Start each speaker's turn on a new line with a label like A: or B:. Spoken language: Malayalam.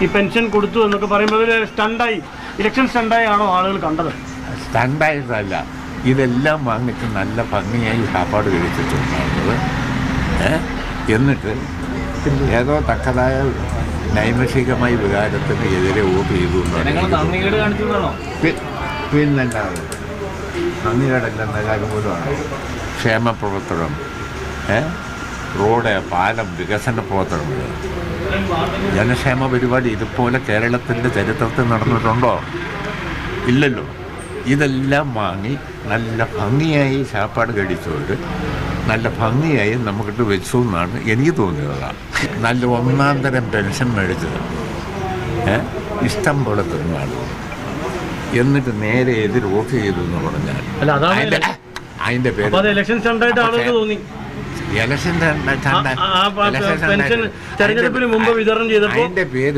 A: ഈ പെൻഷൻ കൊടുത്തു എന്നൊക്കെ പറയുമ്പോൾ സ്റ്റണ്ടായി, ഇലക്ഷൻ സ്റ്റണ്ടായി ആണോ ആളുകൾ കണ്ടത്?
B: സ്റ്റണ്ടായിട്ടല്ല, ഇതെല്ലാം വാങ്ങിച്ച് നല്ല ഭംഗിയായി സാപ്പാട് കഴിച്ചിട്ടുണ്ടാകുന്നത്. എന്നിട്ട് ഏതോ തക്കതായ നൈമിഷികമായ വികാരത്തിന് എതിരെ വോട്ട് ചെയ്തു. പിന്നല്ലാതെ നന്ദികേടല്ലെന്ന കാര്യം പോലുമാണ്. ക്ഷേമപ്രവർത്തനം, റോഡ്, പാലം, വികസന പ്രവർത്തനങ്ങൾ, ജനക്ഷേമ പരിപാടി ഇതുപോലെ കേരളത്തിൻ്റെ ചരിത്രത്തിൽ നടന്നിട്ടുണ്ടോ? ഇല്ലല്ലോ. ഇതെല്ലാം വാങ്ങി നല്ല ഭംഗിയായി സാപ്പാട് കഴിച്ചവർ നല്ല ഭംഗിയായി നമുക്കിട്ട് വെച്ചു എന്നാണ് എനിക്ക് തോന്നിയതാണ്. നല്ല ഒന്നാം തരം പെൻഷൻ മേടിച്ചത് ഇഷ്ടം പോലെ തിന്നാണ്. എന്നിട്ട് നേരെ എതിർ വോട്ട് ചെയ്തു എന്ന് പറഞ്ഞാൽ അതിൻ്റെ പേര്
A: ഇലക്ഷൻ സ്റ്റണ്ടായിട്ട് ആളുകൾക്ക് തോന്നി.
B: ഇലക്ഷൻ
A: തെരഞ്ഞെടുപ്പിന് മുമ്പ് വിതരണം ചെയ്തപ്പോൾ
B: അതിൻ്റെ പേര്